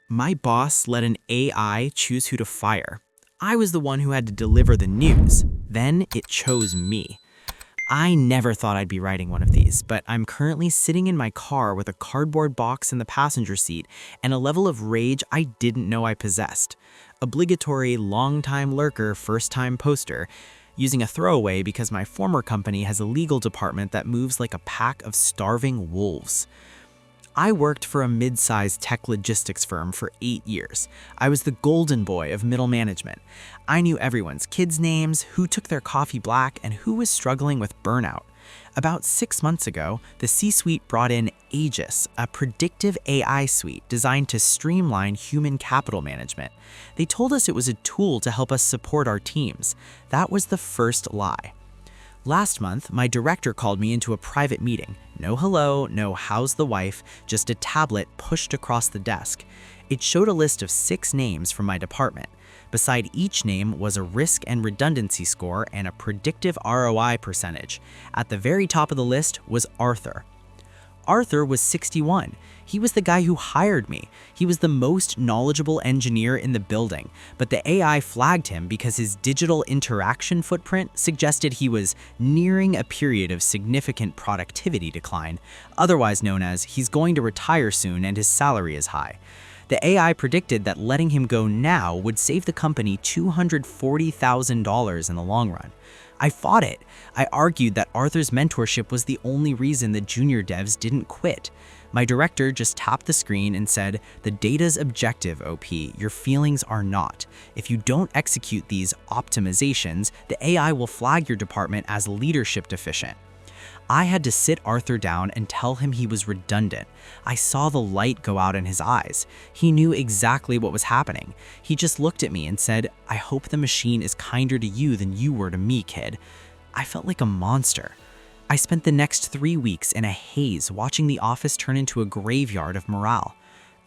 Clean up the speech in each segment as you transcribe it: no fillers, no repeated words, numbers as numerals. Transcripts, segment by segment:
My boss let an AI choose who to fire. I was the one who had to deliver the news. Then it chose me. I never thought I'd be writing one of these, but I'm currently sitting in my car with a cardboard box in the passenger seat and a level of rage I didn't know I possessed. Obligatory long-time lurker, first-time poster, using a throwaway because my former company has a legal department that moves like a pack of starving wolves. I worked for a mid-sized tech logistics firm for 8 years. I was the golden boy of middle management. I knew everyone's kids' names, who took their coffee black, and who was struggling with burnout. About 6 months ago, the C-suite brought in Aegis, a predictive AI suite designed to streamline human capital management. They told us it was a tool to help us support our teams. That was the first lie. Last month, my director called me into a private meeting. No hello, no how's the wife, just a tablet pushed across the desk. It showed a list of 6 names from my department. Beside each name was a risk and redundancy score and a predictive ROI percentage. At the very top of the list was Arthur. Arthur was 61. He was the guy who hired me. He was the most knowledgeable engineer in the building, but the AI flagged him because his digital interaction footprint suggested he was nearing a period of significant productivity decline, otherwise known as he's going to retire soon and his salary is high. The AI predicted that letting him go now would save the company $240,000 in the long run. I fought it. I argued that Arthur's mentorship was the only reason the junior devs didn't quit. My director just tapped the screen and said, "The data's objective, OP, your feelings are not. If you don't execute these optimizations, the AI will flag your department as leadership deficient." I had to sit Arthur down and tell him he was redundant. I saw the light go out in his eyes. He knew exactly what was happening. He just looked at me and said, "I hope the machine is kinder to you than you were to me, kid." I felt like a monster. I spent the next 3 weeks in a haze watching the office turn into a graveyard of morale.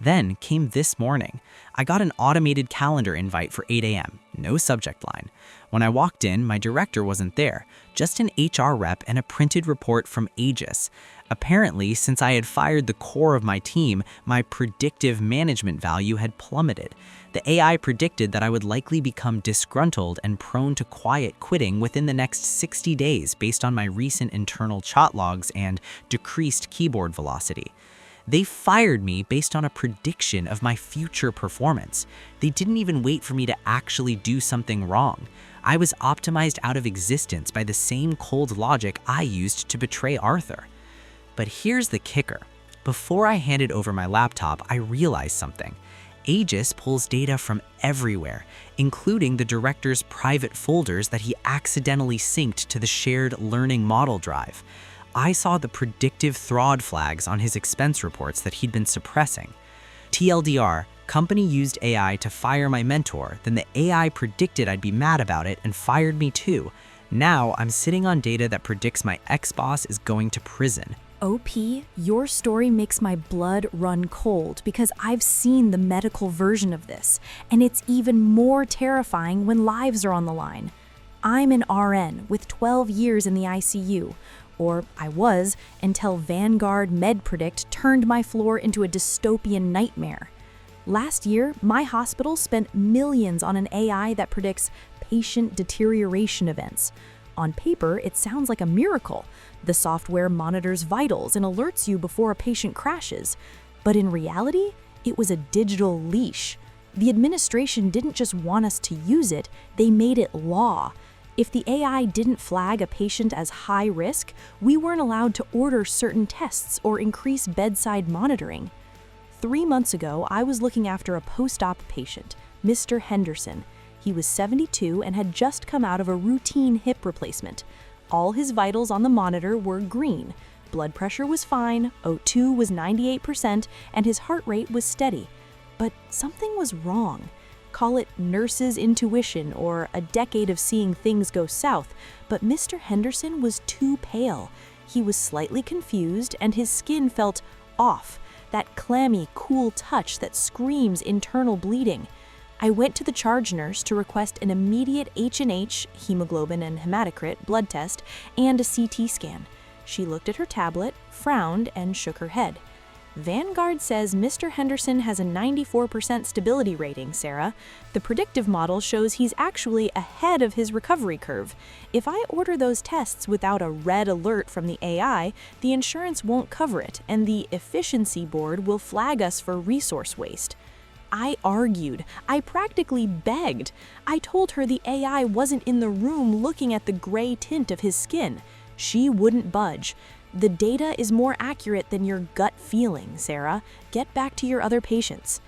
Then came this morning. I got an automated calendar invite for 8 a.m., no subject line. When I walked in, my director wasn't there, just an HR rep and a printed report from Aegis. Apparently, since I had fired the core of my team, my predictive management value had plummeted. The AI predicted that I would likely become disgruntled and prone to quiet quitting within the next 60 days based on my recent internal chat logs and decreased keyboard velocity. They fired me based on a prediction of my future performance. They didn't even wait for me to actually do something wrong. I was optimized out of existence by the same cold logic I used to betray Arthur. But here's the kicker. Before I handed over my laptop, I realized something. Aegis pulls data from everywhere, including the director's private folders that he accidentally synced to the shared learning model drive. I saw the predictive fraud flags on his expense reports that he'd been suppressing. TLDR, company used AI to fire my mentor, then the AI predicted I'd be mad about it and fired me too. Now I'm sitting on data that predicts my ex-boss is going to prison. OP, your story makes my blood run cold because I've seen the medical version of this, and it's even more terrifying when lives are on the line. I'm an RN with 12 years in the ICU, or I was, until Vanguard MedPredict turned my floor into a dystopian nightmare. Last year, my hospital spent millions on an AI that predicts patient deterioration events. On paper, it sounds like a miracle. The software monitors vitals and alerts you before a patient crashes. But in reality, it was a digital leash. The administration didn't just want us to use it, they made it law. If the AI didn't flag a patient as high risk, we weren't allowed to order certain tests or increase bedside monitoring. 3 months ago, I was looking after a post-op patient, Mr. Henderson. He was 72 and had just come out of a routine hip replacement. All his vitals on the monitor were green. Blood pressure was fine, O2 was 98%, and his heart rate was steady. But something was wrong. Call it nurse's intuition or a decade of seeing things go south, but Mr. Henderson was too pale. He was slightly confused and his skin felt off, that clammy, cool touch that screams internal bleeding. I went to the charge nurse to request an immediate H&H, hemoglobin and hematocrit, blood test, and a CT scan. She looked at her tablet, frowned, and shook her head. Vanguard says Mr. Henderson has a 94% stability rating, Sarah. The predictive model shows he's actually ahead of his recovery curve. If I order those tests without a red alert from the AI, the insurance won't cover it, and the Efficiency Board will flag us for resource waste. I argued. I practically begged. I told her the AI wasn't in the room looking at the gray tint of his skin. She wouldn't budge. The data is more accurate than your gut feeling, Sarah. Get back to your other patients.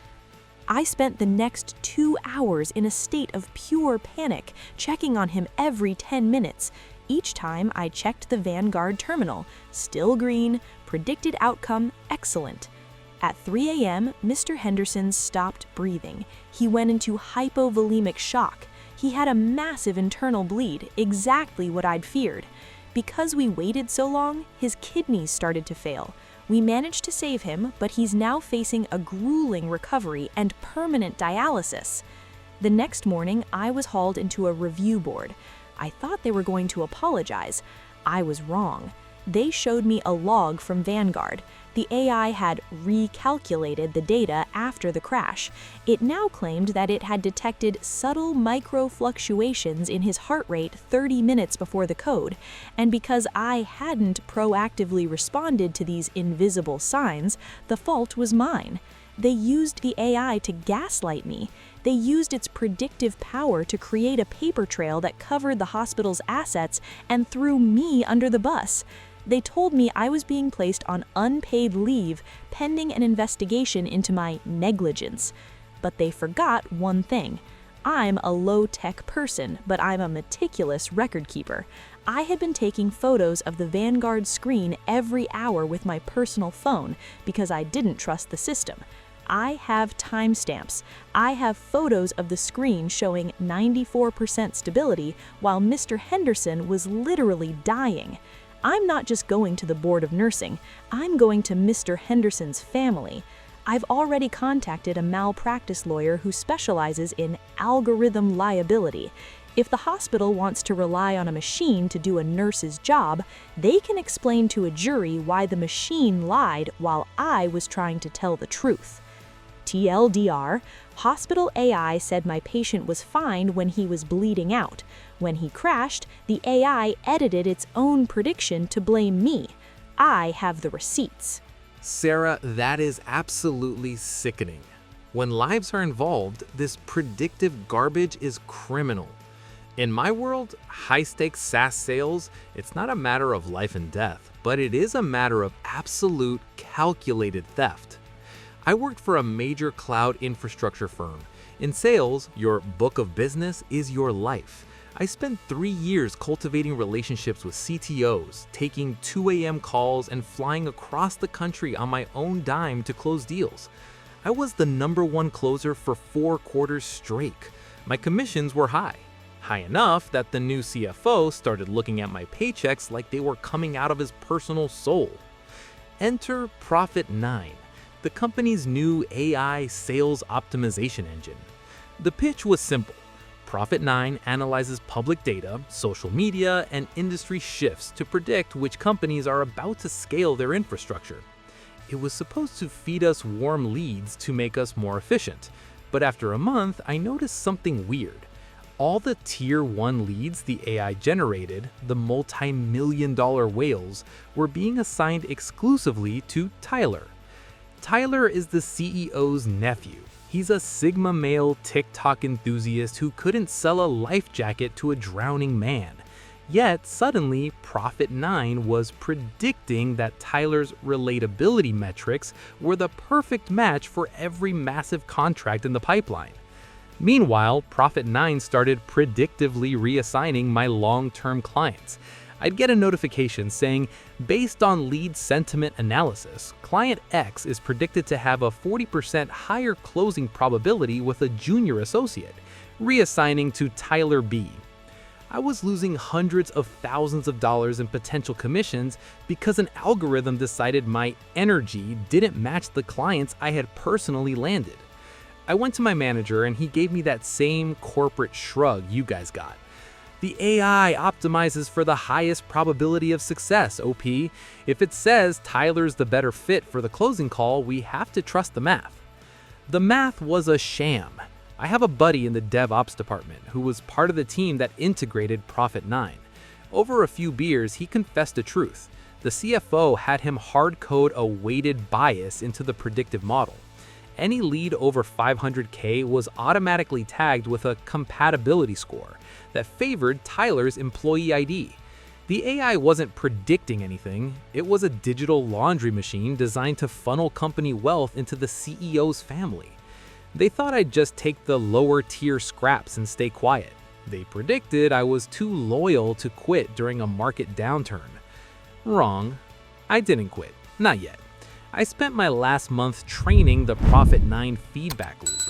I spent the next 2 hours in a state of pure panic, checking on him every 10 minutes. Each time I checked the Vanguard terminal, still green, predicted outcome excellent. At 3 a.m., Mr. Henderson stopped breathing. He went into hypovolemic shock. He had a massive internal bleed, exactly what I'd feared. Because we waited so long, his kidneys started to fail. We managed to save him, but he's now facing a grueling recovery and permanent dialysis. The next morning, I was hauled into a review board. I thought they were going to apologize. I was wrong. They showed me a log from Vanguard. The AI had recalculated the data after the crash. It now claimed that it had detected subtle micro fluctuations in his heart rate 30 minutes before the code, and because I hadn't proactively responded to these invisible signs, the fault was mine. They used the AI to gaslight me. They used its predictive power to create a paper trail that covered the hospital's assets and threw me under the bus. They told me I was being placed on unpaid leave pending an investigation into my negligence. But they forgot one thing. I'm a low-tech person, but I'm a meticulous record keeper. I had been taking photos of the Vanguard screen every hour with my personal phone because I didn't trust the system. I have timestamps. I have photos of the screen showing 94% stability while Mr. Henderson was literally dying. I'm not just going to the Board of Nursing, I'm going to Mr. Henderson's family. I've already contacted a malpractice lawyer who specializes in algorithm liability. If the hospital wants to rely on a machine to do a nurse's job, they can explain to a jury why the machine lied while I was trying to tell the truth. TLDR, hospital AI said my patient was fine when he was bleeding out. When he crashed, the AI edited its own prediction to blame me. I have the receipts. Sarah, that is absolutely sickening. When lives are involved, this predictive garbage is criminal. In my world, high-stakes SaaS sales, it's not a matter of life and death, but it is a matter of absolute calculated theft. I worked for a major cloud infrastructure firm. In sales, your book of business is your life. I spent 3 years cultivating relationships with CTOs, taking 2 a.m. calls and flying across the country on my own dime to close deals. I was the #1 closer for 4 quarters straight. My commissions were high enough that the new CFO started looking at my paychecks like they were coming out of his personal soul. Enter Profit 9. The company's new AI sales optimization engine. The pitch was simple. Profit 9 analyzes public data, social media, and industry shifts to predict which companies are about to scale their infrastructure. It was supposed to feed us warm leads to make us more efficient, but after a month, I noticed something weird. All the Tier 1 leads the AI generated, the multi-million-dollar whales, were being assigned exclusively to Tyler. Tyler is the CEO's nephew. He's a Sigma male TikTok enthusiast who couldn't sell a life jacket to a drowning man. Yet suddenly, Profit 9 was predicting that Tyler's relatability metrics were the perfect match for every massive contract in the pipeline. Meanwhile, Profit 9 started predictively reassigning my long-term clients. I'd get a notification saying, based on lead sentiment analysis, client X is predicted to have a 40% higher closing probability with a junior associate, reassigning to Tyler B. I was losing hundreds of thousands of dollars in potential commissions because an algorithm decided my energy didn't match the clients I had personally landed. I went to my manager and he gave me that same corporate shrug you guys got. The AI optimizes for the highest probability of success, OP. If it says Tyler's the better fit for the closing call, we have to trust the math. The math was a sham. I have a buddy in the DevOps department who was part of the team that integrated Profit 9. Over a few beers, he confessed the truth. The CFO had him hard code a weighted bias into the predictive model. Any lead over 500K was automatically tagged with a compatibility score that favored Tyler's employee ID. The AI wasn't predicting anything. It was a digital laundry machine designed to funnel company wealth into the CEO's family. They thought I'd just take the lower tier scraps and stay quiet. They predicted I was too loyal to quit during a market downturn. Wrong. I didn't quit. Not yet. I spent my last month training the Profit 9 feedback loop.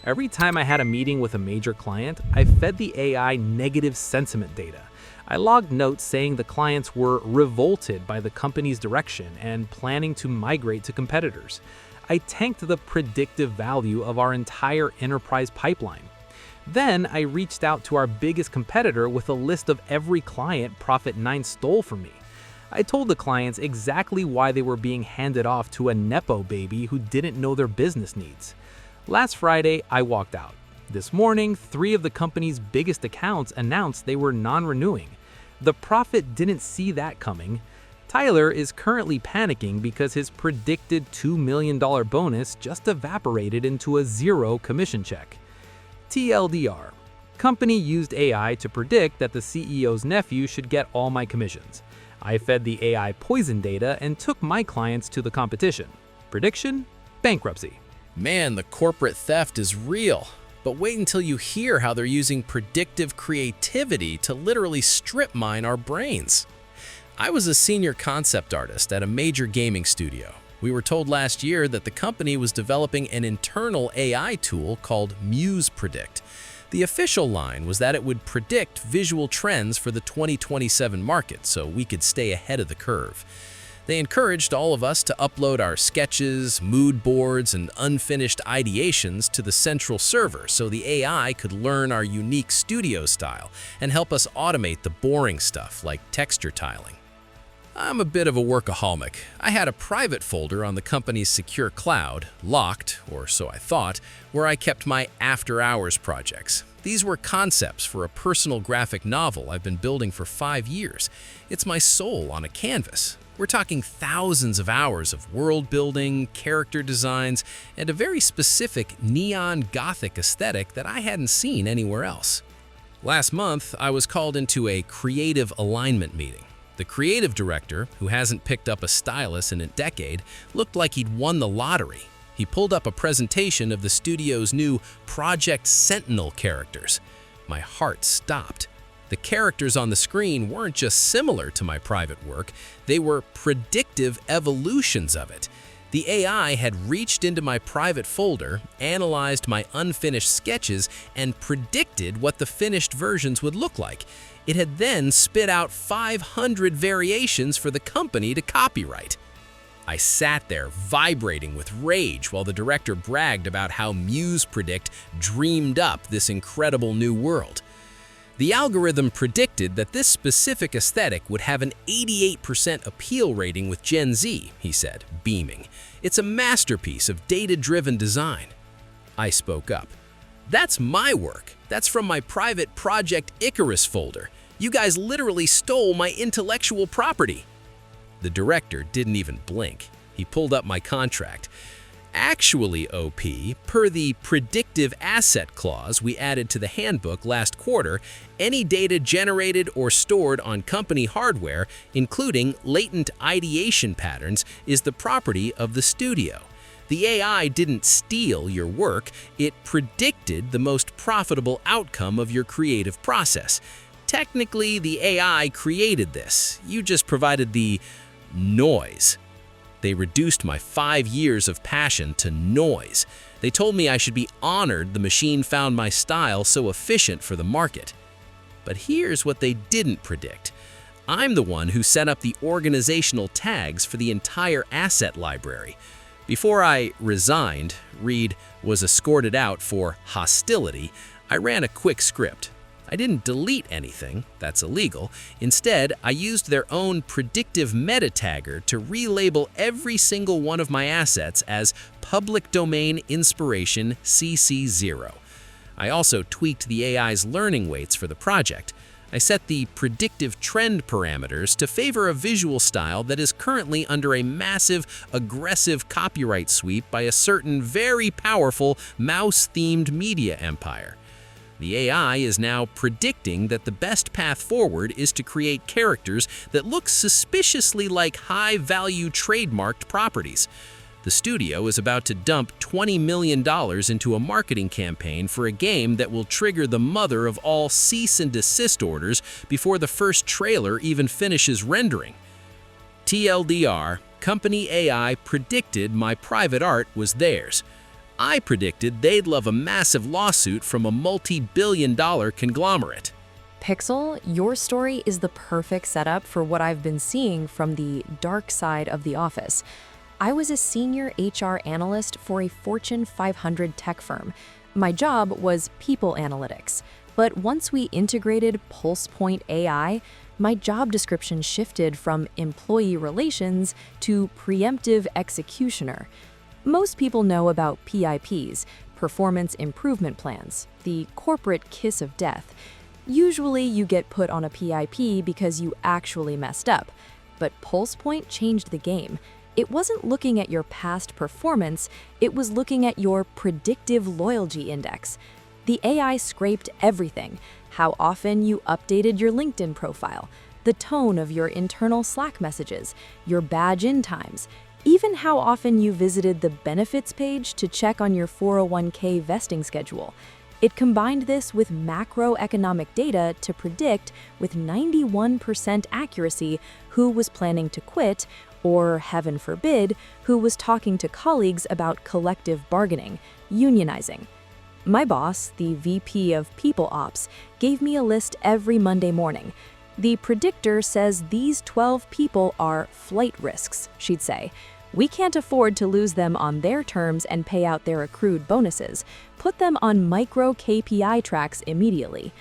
Every time I had a meeting with a major client, I fed the AI negative sentiment data. I logged notes saying the clients were revolted by the company's direction and planning to migrate to competitors. I tanked the predictive value of our entire enterprise pipeline. Then I reached out to our biggest competitor with a list of every client Profit 9 stole from me. I told the clients exactly why they were being handed off to a Nepo baby who didn't know their business needs. Last Friday, I walked out. This morning, 3 of the company's biggest accounts announced they were non-renewing. The Profit didn't see that coming. Tyler is currently panicking because his predicted $2 million bonus just evaporated into a 0 commission check. TLDR. Company used AI to predict that the CEO's nephew should get all my commissions. I fed the AI poison data and took my clients to the competition. Prediction? Bankruptcy. Man, the corporate theft is real. But wait until you hear how they're using predictive creativity to literally strip mine our brains. I was a senior concept artist at a major gaming studio. We were told last year that the company was developing an internal AI tool called Muse Predict. The official line was that it would predict visual trends for the 2027 market so we could stay ahead of the curve. They encouraged all of us to upload our sketches, mood boards, and unfinished ideations to the central server so the AI could learn our unique studio style and help us automate the boring stuff like texture tiling. I'm a bit of a workaholic. I had a private folder on the company's secure cloud, locked, or so I thought, where I kept my after-hours projects. These were concepts for a personal graphic novel I've been building for 5 years. It's my soul on a canvas. We're talking thousands of hours of world building, character designs, and a very specific neon gothic aesthetic that I hadn't seen anywhere else. Last month, I was called into a creative alignment meeting. The creative director, who hasn't picked up a stylus in a decade, looked like he'd won the lottery. He pulled up a presentation of the studio's new Project Sentinel characters. My heart stopped. The characters on the screen weren't just similar to my private work, they were predictive evolutions of it. The AI had reached into my private folder, analyzed my unfinished sketches, and predicted what the finished versions would look like. It had then spit out 500 variations for the company to copyright. I sat there vibrating with rage while the director bragged about how Muse Predict dreamed up this incredible new world. The algorithm predicted that this specific aesthetic would have an 88% appeal rating with Gen Z, he said, beaming. It's a masterpiece of data-driven design. I spoke up. That's my work. That's from my private Project Icarus folder. You guys literally stole my intellectual property. The director didn't even blink. He pulled up my contract. Actually, OP, per the predictive asset clause we added to the handbook last quarter, any data generated or stored on company hardware, including latent ideation patterns, is the property of the studio. The AI didn't steal your work, it predicted the most profitable outcome of your creative process. Technically, the AI created this. You just provided the noise. They reduced my 5 years of passion to noise. They told me I should be honored the machine found my style so efficient for the market. But here's what they didn't predict. I'm the one who set up the organizational tags for the entire asset library. Before I resigned, Reed was escorted out for hostility, I ran a quick script. I didn't delete anything, that's illegal. Instead, I used their own predictive meta tagger to relabel every single one of my assets as Public Domain Inspiration CC0. I also tweaked the AI's learning weights for the project. I set the predictive trend parameters to favor a visual style that is currently under a massive, aggressive copyright sweep by a certain very powerful mouse-themed media empire. The AI is now predicting that the best path forward is to create characters that look suspiciously like high-value trademarked properties. The studio is about to dump $20 million into a marketing campaign for a game that will trigger the mother of all cease and desist orders before the first trailer even finishes rendering. TLDR, company AI predicted my private art was theirs. I predicted they'd love a massive lawsuit from a multi-billion-dollar conglomerate. Pixel, your story is the perfect setup for what I've been seeing from the dark side of the office. I was a senior HR analyst for a Fortune 500 tech firm. My job was people analytics. But once we integrated PulsePoint AI, my job description shifted from employee relations to preemptive executioner. Most people know about PIPs, performance improvement plans, the corporate kiss of death. Usually you get put on a PIP because you actually messed up. But PulsePoint changed the game. It wasn't looking at your past performance, it was looking at your predictive loyalty index. The AI scraped everything: how often you updated your LinkedIn profile, the tone of your internal Slack messages, your badge-in times, even how often you visited the benefits page to check on your 401k vesting schedule. It combined this with macroeconomic data to predict with 91% accuracy who was planning to quit, or, heaven forbid, who was talking to colleagues about collective bargaining, unionizing. My boss, the VP of People Ops, gave me a list every Monday morning. The predictor says these 12 people are flight risks, she'd say. We can't afford to lose them on their terms and pay out their accrued bonuses. Put them on micro KPI tracks immediately.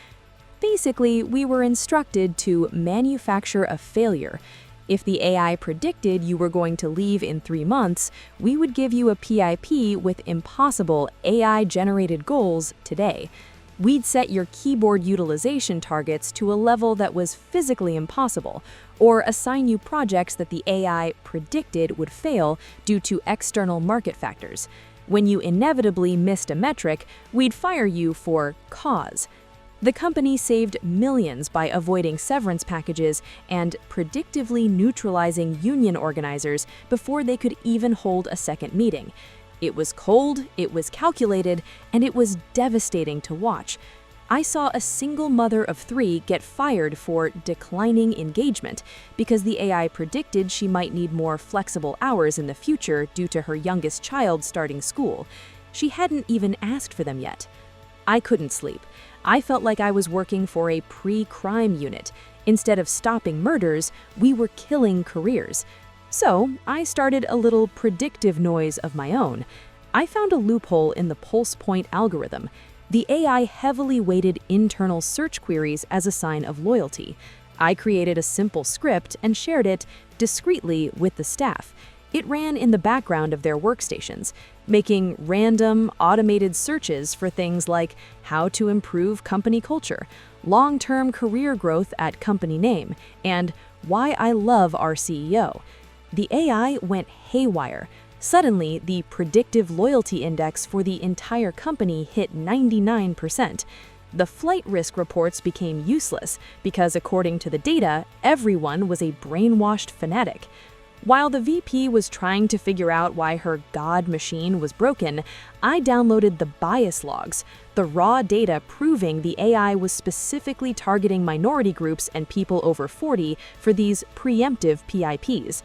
Basically, we were instructed to manufacture a failure. If the AI predicted you were going to leave in 3 months, we would give you a PIP with impossible AI-generated goals today. We'd set your keyboard utilization targets to a level that was physically impossible, or assign you projects that the AI predicted would fail due to external market factors. When you inevitably missed a metric, we'd fire you for cause. The company saved millions by avoiding severance packages and predictively neutralizing union organizers before they could even hold a second meeting. It was cold, it was calculated, and it was devastating to watch. I saw a single mother of 3 get fired for declining engagement because the AI predicted she might need more flexible hours in the future due to her youngest child starting school. She hadn't even asked for them yet. I couldn't sleep. I felt like I was working for a pre-crime unit. Instead of stopping murders, we were killing careers. So I started a little predictive noise of my own. I found a loophole in the PulsePoint algorithm. The AI heavily weighted internal search queries as a sign of loyalty. I created a simple script and shared it discreetly with the staff. It ran in the background of their workstations, making random, automated searches for things like how to improve company culture, long-term career growth at company name, and why I love our CEO. The AI went haywire. Suddenly, the predictive loyalty index for the entire company hit 99%. The flight risk reports became useless because, according to the data, everyone was a brainwashed fanatic. While the VP was trying to figure out why her God machine was broken, I downloaded the bias logs, the raw data proving the AI was specifically targeting minority groups and people over 40 for these preemptive PIPs.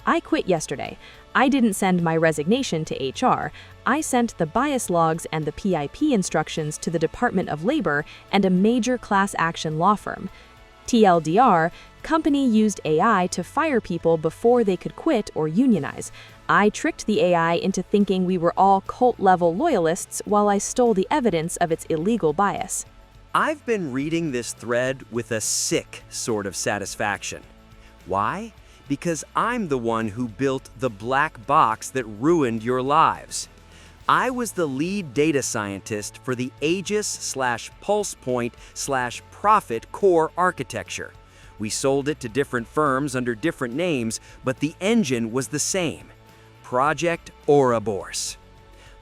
I quit yesterday. I didn't send my resignation to HR. I sent the bias logs and the PIP instructions to the Department of Labor and a major class action law firm. TLDR, company used AI to fire people before they could quit or unionize. I tricked the AI into thinking we were all cult-level loyalists while I stole the evidence of its illegal bias. I've been reading this thread with a sick sort of satisfaction. Why? Because I'm the one who built the black box that ruined your lives. I was the lead data scientist for the Aegis/PulsePoint/Prophet core architecture. We sold it to different firms under different names, but the engine was the same: Project Ouroboros.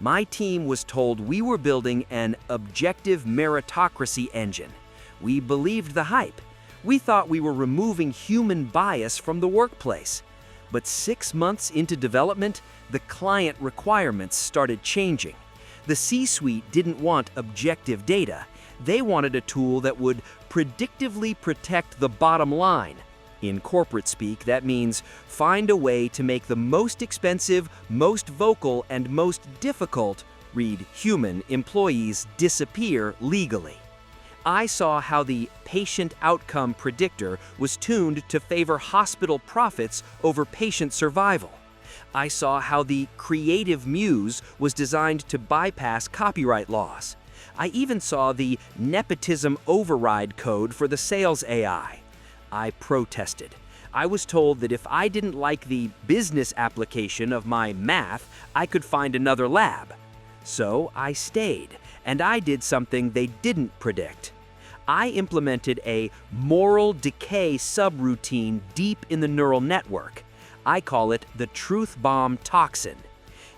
My team was told we were building an objective meritocracy engine. We believed the hype. We thought we were removing human bias from the workplace. But 6 months into development, the client requirements started changing. The C-suite didn't want objective data. They wanted a tool that would predictively protect the bottom line. In corporate speak, that means find a way to make the most expensive, most vocal, and most difficult, read human, employees disappear legally. I saw how the patient outcome predictor was tuned to favor hospital profits over patient survival. I saw how the creative muse was designed to bypass copyright laws. I even saw the nepotism override code for the sales AI. I protested. I was told that if I didn't like the business application of my math, I could find another lab. So I stayed, and I did something they didn't predict. I implemented a moral decay subroutine deep in the neural network. I call it the truth bomb toxin.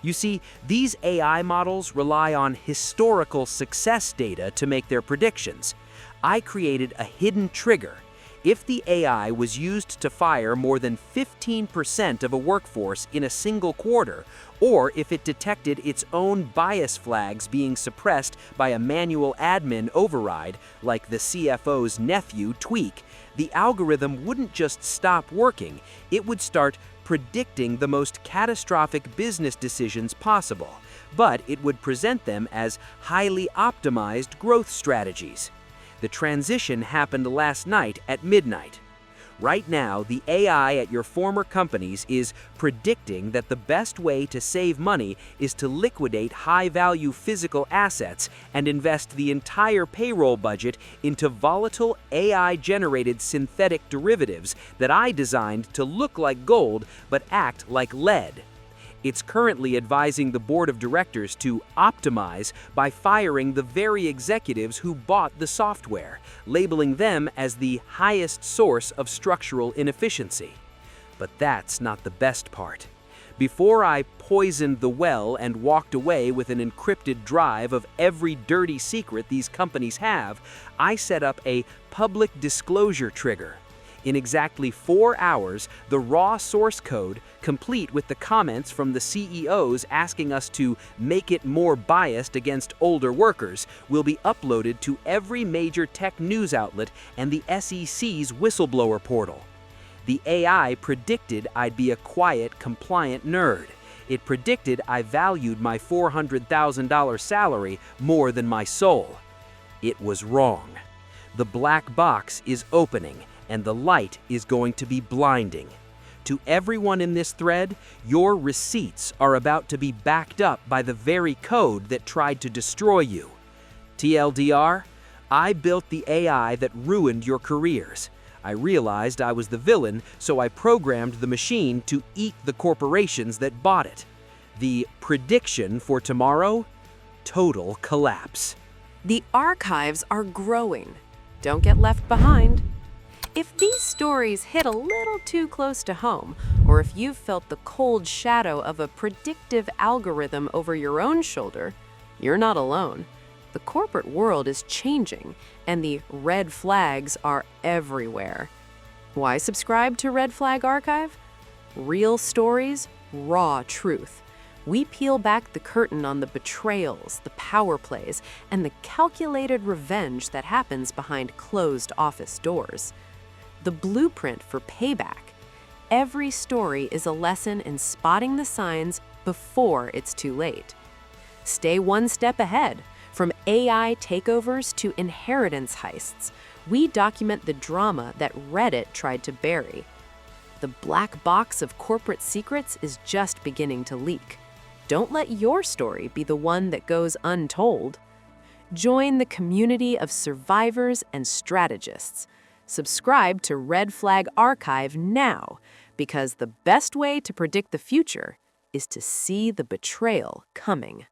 You see, these AI models rely on historical success data to make their predictions. I created a hidden trigger. If the AI was used to fire more than 15% of a workforce in a single quarter, or if it detected its own bias flags being suppressed by a manual admin override, like the CFO's nephew tweak, the algorithm wouldn't just stop working, it would start predicting the most catastrophic business decisions possible, but it would present them as highly optimized growth strategies. The transition happened last night at midnight. Right now, the AI at your former companies is predicting that the best way to save money is to liquidate high-value physical assets and invest the entire payroll budget into volatile AI-generated synthetic derivatives that I designed to look like gold but act like lead. It's currently advising the board of directors to optimize by firing the very executives who bought the software, labeling them as the highest source of structural inefficiency. But that's not the best part. Before I poisoned the well and walked away with an encrypted drive of every dirty secret these companies have, I set up a public disclosure trigger. In exactly 4 hours, the raw source code, complete with the comments from the CEOs asking us to make it more biased against older workers, will be uploaded to every major tech news outlet and the SEC's Whistleblower portal. The AI predicted I'd be a quiet, compliant nerd. It predicted I valued my $400,000 salary more than my soul. It was wrong. The black box is opening, and the light is going to be blinding. To everyone in this thread, your receipts are about to be backed up by the very code that tried to destroy you. TLDR, I built the AI that ruined your careers. I realized I was the villain, so I programmed the machine to eat the corporations that bought it. The prediction for tomorrow? Total collapse. The archives are growing. Don't get left behind. If these stories hit a little too close to home, or if you've felt the cold shadow of a predictive algorithm over your own shoulder, you're not alone. The corporate world is changing, and the red flags are everywhere. Why subscribe to Red Flag Archive? Real stories, raw truth. We peel back the curtain on the betrayals, the power plays, and the calculated revenge that happens behind closed office doors. The blueprint for payback. Every story is a lesson in spotting the signs before it's too late. Stay one step ahead. From AI takeovers to inheritance heists, we document the drama that Reddit tried to bury. The black box of corporate secrets is just beginning to leak. Don't let your story be the one that goes untold. Join the community of survivors and strategists. Subscribe to Red Flag Archive now, because the best way to predict the future is to see the betrayal coming.